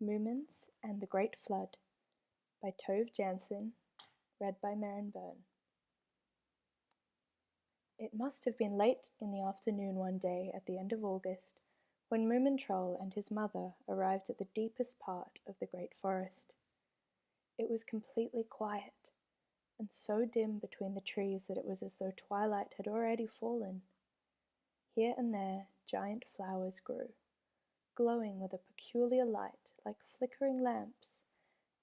Moomins and the Great Flood by Tove Jansson, read by Merryn Byrne. It must have been late in the afternoon one day at the end of August when Moomin Troll and his mother arrived at the deepest part of the great forest. It was completely quiet, and so dim between the trees that it was as though twilight had already fallen. Here and there giant flowers grew, glowing with a peculiar light like flickering lamps,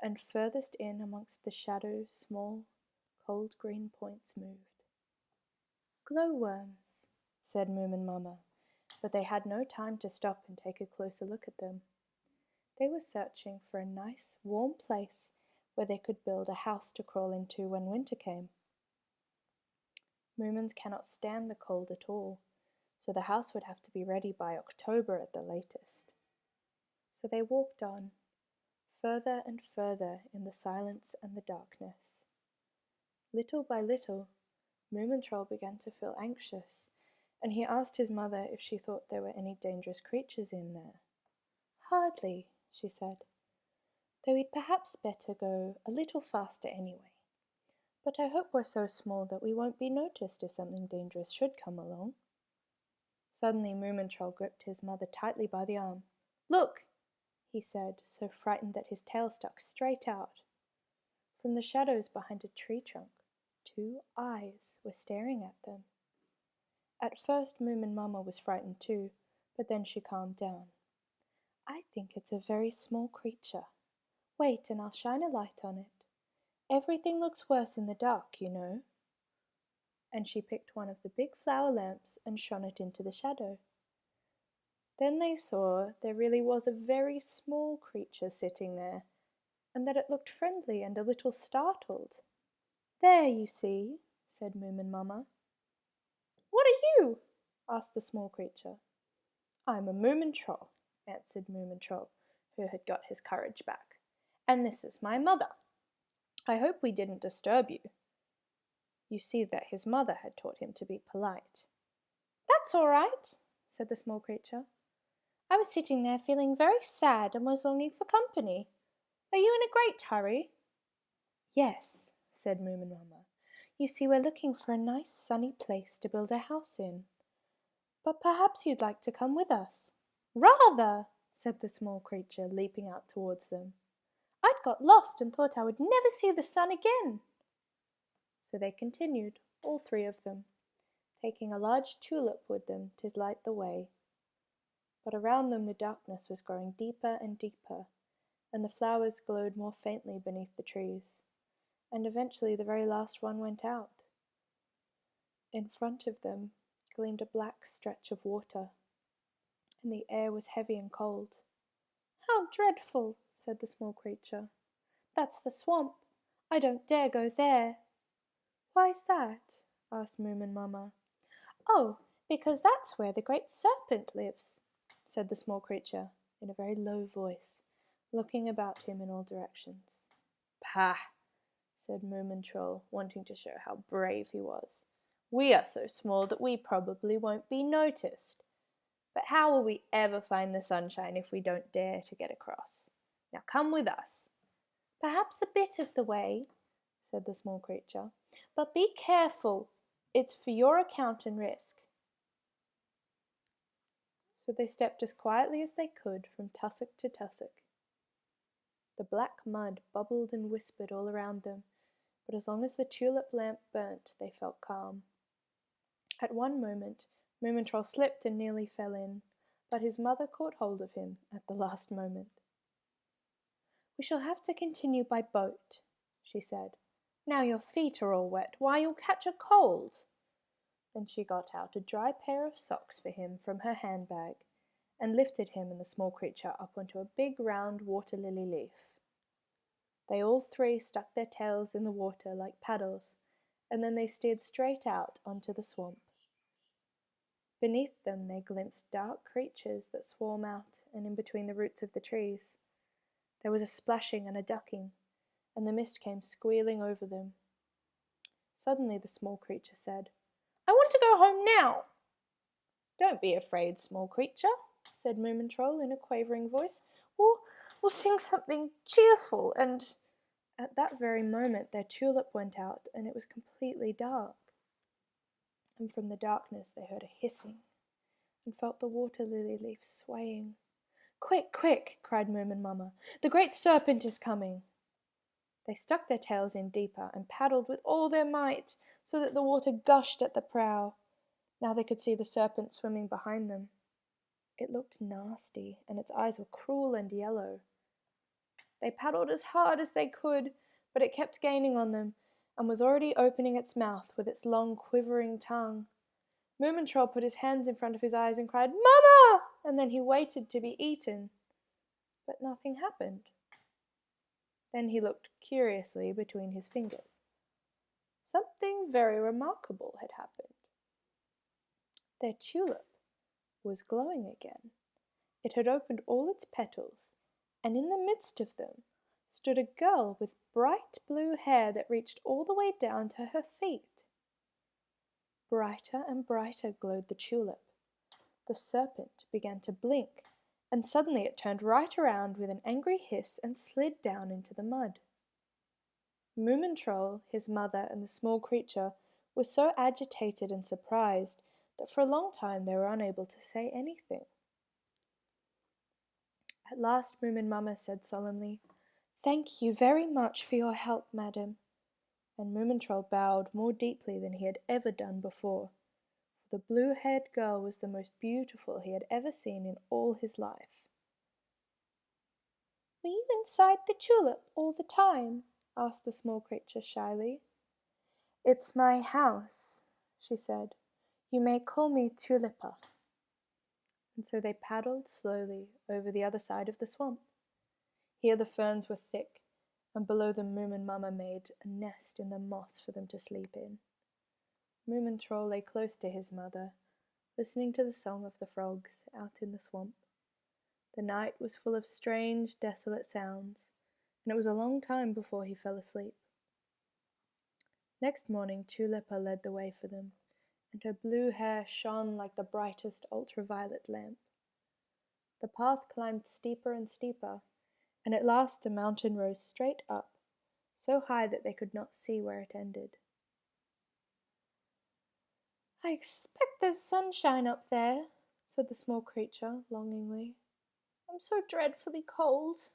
and furthest in amongst the shadows small, cold green points moved. "Glowworms," said Moomin Mamma, but they had no time to stop and take a closer look at them. They were searching for a nice, warm place where they could build a house to crawl into when winter came. Moomins cannot stand the cold at all, so the house would have to be ready by October at the latest. So they walked on, further and further in the silence and the darkness. Little by little, Moomin Troll began to feel anxious, and he asked his mother if she thought there were any dangerous creatures in there. "Hardly," she said, "though we'd perhaps better go a little faster anyway. But I hope we're so small that we won't be noticed if something dangerous should come along." Suddenly Moomin Troll gripped his mother tightly by the arm. "Look!" he said, so frightened that his tail stuck straight out. From the shadows behind a tree trunk, 2 eyes were staring at them. At first Moomin Mamma was frightened too, but then she calmed down. "I think it's a very small creature. Wait and I'll shine a light on it. Everything looks worse in the dark, you know." And she picked one of the big flower lamps and shone it into the shadow. Then they saw there really was a very small creature sitting there, and that it looked friendly and a little startled. "There, you see," said Moomin Mamma. "What are you?" asked the small creature. "I'm a Moomin Troll," answered Moomin Troll, who had got his courage back, "and this is my mother. I hope we didn't disturb you." You see that his mother had taught him to be polite. "That's all right," said the small creature. "I was sitting there feeling very sad and was longing for company. Are you in a great hurry?" "Yes," said Moomin Mamma. "You see we're looking for a nice sunny place to build a house in. But perhaps you'd like to come with us." "Rather," said the small creature, leaping out towards them. "I'd got lost and thought I would never see the sun again." So they continued, all 3 of them, taking a large tulip with them to light the way. But around them the darkness was growing deeper and deeper, and the flowers glowed more faintly beneath the trees, and eventually the very last one went out. In front of them gleamed a black stretch of water, and the air was heavy and cold. "How dreadful!" said the small creature. "That's the swamp. I don't dare go there." "Why's that?" asked Moomin Mamma. "Oh, because that's where the great serpent lives," said the small creature in a very low voice, looking about him in all directions. "Pah!" said Moomin Troll, wanting to show how brave he was. "We are so small that we probably won't be noticed. But how will we ever find the sunshine if we don't dare to get across? Now come with us." "Perhaps a bit of the way," said the small creature, "but be careful. It's for your account and risk." So they stepped as quietly as they could from tussock to tussock. The black mud bubbled and whispered all around them, but as long as the tulip lamp burnt, they felt calm. At one moment, Moomin Troll slipped and nearly fell in, but his mother caught hold of him at the last moment. "We shall have to continue by boat," she said. "Now your feet are all wet. Why, you'll catch a cold." Then she got out a dry pair of socks for him from her handbag, and lifted him and the small creature up onto a big round water lily leaf. They all 3 stuck their tails in the water like paddles, and then they steered straight out onto the swamp. Beneath them they glimpsed dark creatures that swarm out and in between the roots of the trees. There was a splashing and a ducking, and the mist came squealing over them. Suddenly the small creature said, "I want to go home now." "Don't be afraid, small creature," said Moomin Troll in a quavering voice. we'll sing something cheerful. And at that very moment their tulip went out, and it was completely dark. And from the darkness they heard a hissing, and felt the water lily leaves swaying. "Quick, quick!" cried Moomin Mamma. "The great serpent is coming!" They stuck their tails in deeper and paddled with all their might, so that the water gushed at the prow. Now they could see the serpent swimming behind them. It looked nasty, and its eyes were cruel and yellow. They paddled as hard as they could, but it kept gaining on them, and was already opening its mouth with its long quivering tongue. Moomintroll put his hands in front of his eyes and cried, "Mama!" And then he waited to be eaten. But nothing happened. Then he looked curiously between his fingers. Something very remarkable had happened. Their tulip was glowing again. It had opened all its petals, and in the midst of them stood a girl with bright blue hair that reached all the way down to her feet. Brighter and brighter glowed the tulip. The serpent began to blink, and suddenly it turned right around with an angry hiss and slid down into the mud. Moomintroll, his mother, and the small creature were so agitated and surprised that for a long time they were unable to say anything. At last Moomin Mamma said solemnly, "Thank you very much for your help, madam." And Moomintroll bowed more deeply than he had ever done before, for the blue-haired girl was the most beautiful he had ever seen in all his life. "Were you inside the tulip all the time?" asked the small creature shyly. "It's my house," she said. "You may call me Tulipa." And so they paddled slowly over the other side of the swamp. Here the ferns were thick, and below them Moomin Mamma made a nest in the moss for them to sleep in. Moomintroll lay close to his mother, listening to the song of the frogs out in the swamp. The night was full of strange, desolate sounds, and it was a long time before he fell asleep. Next morning Tulipa led the way for them, and her blue hair shone like the brightest ultraviolet lamp. The path climbed steeper and steeper, and at last the mountain rose straight up, so high that they could not see where it ended. "I expect there's sunshine up there," said the small creature longingly. "I'm so dreadfully cold."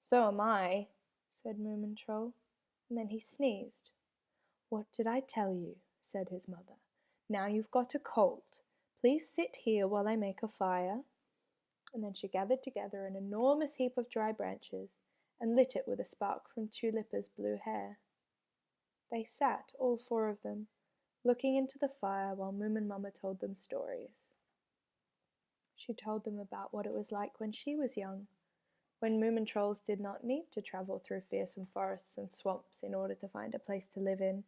"So am I," said Moomintroll, and then he sneezed. "What did I tell you?" said his mother. "Now you've got a cold. Please sit here while I make a fire." And then she gathered together an enormous heap of dry branches and lit it with a spark from Tulipa's blue hair. They sat, all four of them, looking into the fire while Moomin Mamma told them stories. She told them about what it was like when she was young, when Moomintrolls did not need to travel through fearsome forests and swamps in order to find a place to live in.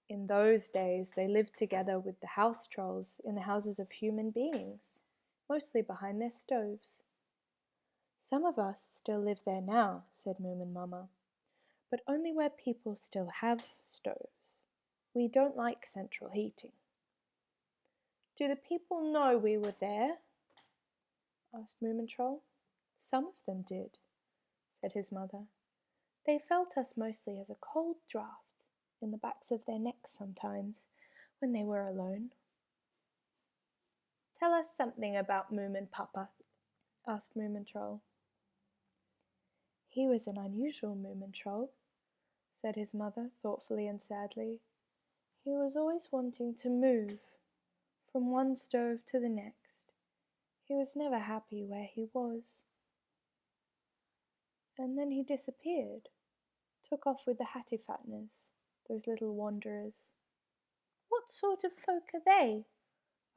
In those days they lived together with the house trolls in the houses of human beings, mostly behind their stoves. "Some of us still live there now," said Moomin Mamma, "but only where people still have stoves. We don't like central heating." "Do the people know we were there?" asked Moomintroll. "Some of them did," said his mother. "They felt us mostly as a cold draught in the backs of their necks sometimes, when they were alone." "Tell us something about Moomin Papa," asked Moomintroll. "He was an unusual Moomintroll," said his mother thoughtfully and sadly. "He was always wanting to move from one stove to the next. He was never happy where he was. And then he disappeared, took off with the Hattifatteners, those little wanderers." "What sort of folk are they?"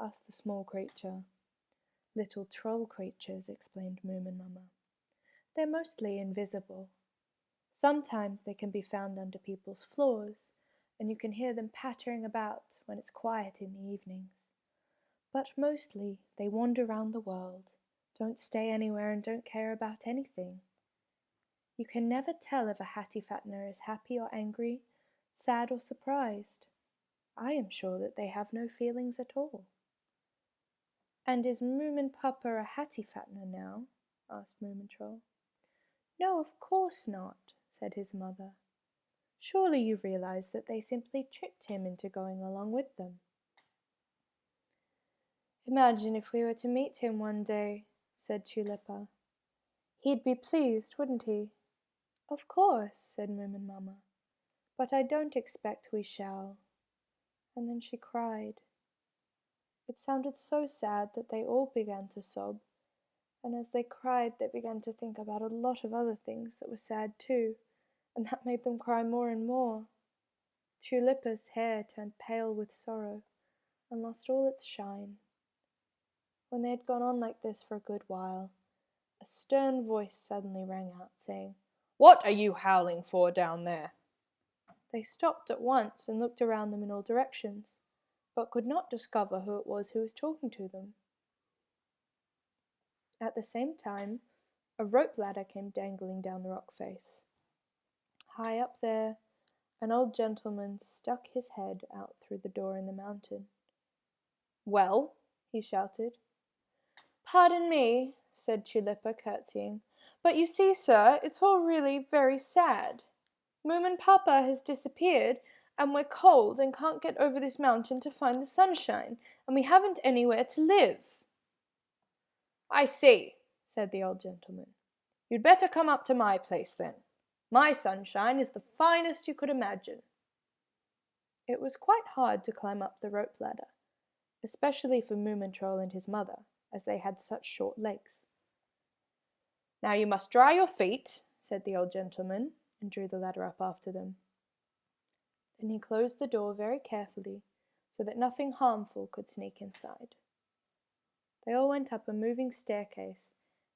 asked the small creature. "Little troll creatures," explained Moomin Mamma. "They're mostly invisible. Sometimes they can be found under people's floors, and you can hear them pattering about when it's quiet in the evenings. But mostly they wander round the world, don't stay anywhere and don't care about anything. You can never tell if a Hattifattener is happy or angry, sad or surprised. I am sure that they have no feelings at all." "And is Moomin Papa a Hattifattener now?" asked Moomintroll. No, of course not, said his mother. Surely you realize that they simply tricked him into going along with them. Imagine if we were to meet him one day, said Tulipa. He'd be pleased, wouldn't he? Of course, said Moomin Mamma, but I don't expect we shall. And then she cried. It sounded so sad that they all began to sob, and as they cried they began to think about a lot of other things that were sad too, and that made them cry more and more. Tulipa's hair turned pale with sorrow and lost all its shine. When they had gone on like this for a good while, a stern voice suddenly rang out, saying, "What are you howling for down there?" They stopped at once and looked around them in all directions, but could not discover who it was who was talking to them. At the same time, a rope ladder came dangling down the rock face. High up there, an old gentleman stuck his head out through the door in the mountain. "Well?" he shouted. "Pardon me," said Tulipa, curtsying, "but you see, sir, it's all really very sad. Moomin Papa has disappeared, and we're cold and can't get over this mountain to find the sunshine, and we haven't anywhere to live." "I see," said the old gentleman. "You'd better come up to my place, then. My sunshine is the finest you could imagine." It was quite hard to climb up the rope ladder, especially for Moomintroll and his mother, as they had such short legs. "Now you must dry your feet," said the old gentleman, and drew the ladder up after them. Then he closed the door very carefully, so that nothing harmful could sneak inside. They all went up a moving staircase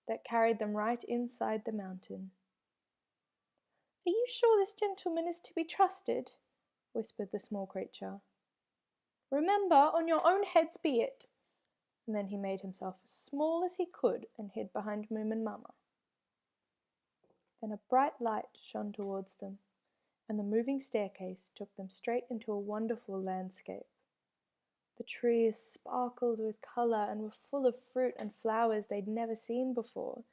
that carried them right inside the mountain. "Are you sure this gentleman is to be trusted?" whispered the small creature. "Remember, on your own heads be it." And then he made himself as small as he could and hid behind Moomin Mamma. Then a bright light shone towards them, and the moving staircase took them straight into a wonderful landscape. The trees sparkled with colour and were full of fruit and flowers they'd never seen before,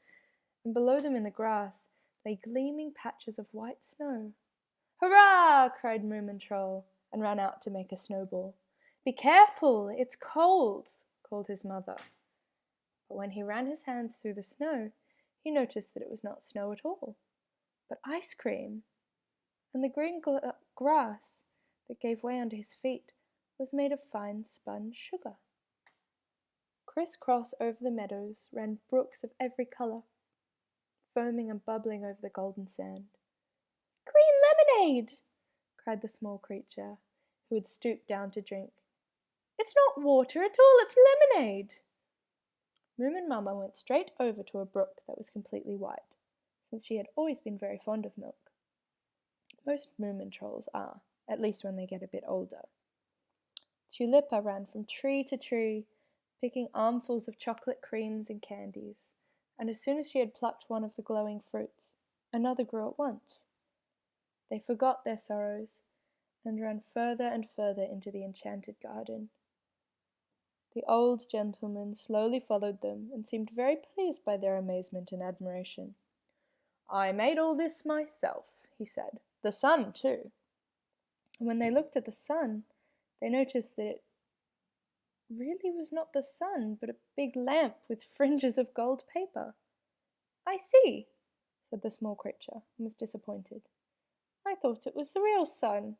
and below them in the grass lay gleaming patches of white snow. "Hurrah!" cried Moomintroll, and ran out to make a snowball. "Be careful, it's cold," called his mother. But when he ran his hands through the snow, he noticed that it was not snow at all, but ice cream, and the green grass that gave way under his feet was made of fine spun sugar. Criss-cross over the meadows ran brooks of every colour, foaming and bubbling over the golden sand. "Green lemonade!" cried the small creature, who had stooped down to drink. "It's not water at all, it's lemonade!" Moomin Mamma went straight over to a brook that was completely white, since she had always been very fond of milk. Most Moomintrolls are, at least when they get a bit older. Tulipa ran from tree to tree, picking armfuls of chocolate creams and candies, and as soon as she had plucked one of the glowing fruits, another grew at once. They forgot their sorrows, and ran further and further into the enchanted garden. The old gentleman slowly followed them and seemed very pleased by their amazement and admiration. "I made all this myself," he said. "The sun, too." And when they looked at the sun, they noticed that it really was not the sun, but a big lamp with fringes of gold paper. "I see," said the small creature, and was disappointed. "I thought it was the real sun.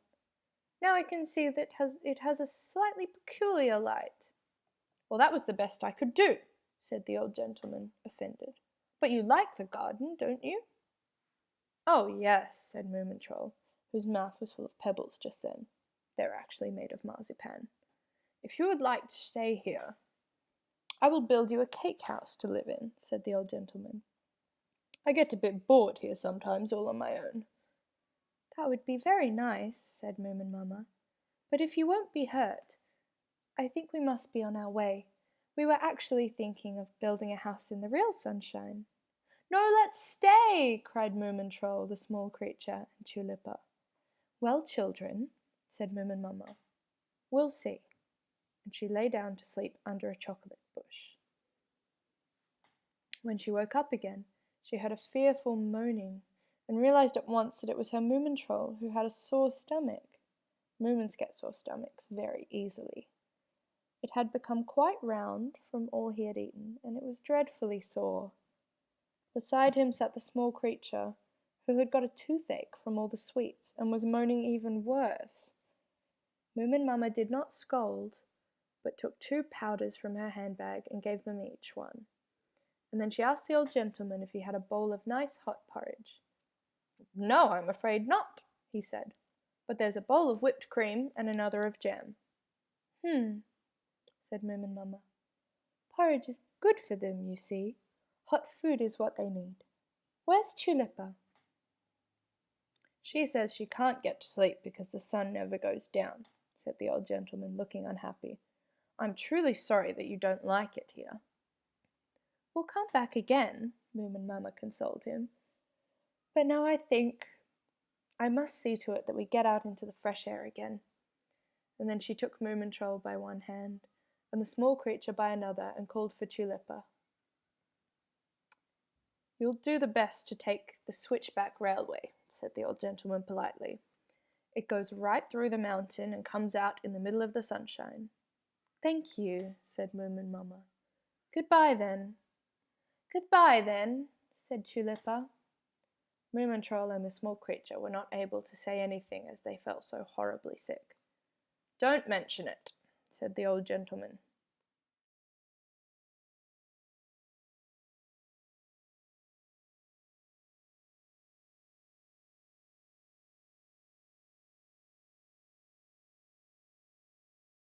Now I can see that it has a slightly peculiar light." "Well, that was the best I could do," said the old gentleman, offended. "But you like the garden, don't you?" "Oh, yes," said Moomintroll, whose mouth was full of pebbles just then. They were actually made of marzipan. "If you would like to stay here, I will build you a cake house to live in," said the old gentleman. "I get a bit bored here sometimes all on my own." "That would be very nice," said Moomin Mamma. "But if you won't be hurt, I think we must be on our way. We were actually thinking of building a house in the real sunshine." "No, let's stay!" cried Moomintroll, the small creature, and Tulipa. "Well, children," said Moomin Mamma, "we'll see." And she lay down to sleep under a chocolate bush. When she woke up again, she heard a fearful moaning, and realized at once that it was her Moomin troll who had a sore stomach. Moomins get sore stomachs very easily. It had become quite round from all he had eaten, and it was dreadfully sore. Beside him sat the small creature, who had got a toothache from all the sweets, and was moaning even worse. Moomin Mamma did not scold, but took 2 powders from her handbag and gave them each one. And then she asked the old gentleman if he had a bowl of nice hot porridge. "No, I'm afraid not," he said, "but there's a bowl of whipped cream and another of jam." Said Moomin Mamma. "Porridge is good for them, you see. Hot food is what they need. Where's Tulipa?" "She says she can't get to sleep because the sun never goes down," said the old gentleman, looking unhappy. "I'm truly sorry that you don't like it here." "We'll come back again," Moomin Mamma consoled him. "But now I think I must see to it that we get out into the fresh air again." And then she took Moomin Troll by one hand, and the small creature by another, and called for Tulipa. "You'll do the best to take the switchback railway," said the old gentleman politely. "It goes right through the mountain and comes out in the middle of the sunshine." "Thank you," said Moomin Mamma. "Goodbye then." "Goodbye then," said Tulipa. Moomin Troll and the small creature were not able to say anything as they felt so horribly sick. "Don't mention it," said the old gentleman.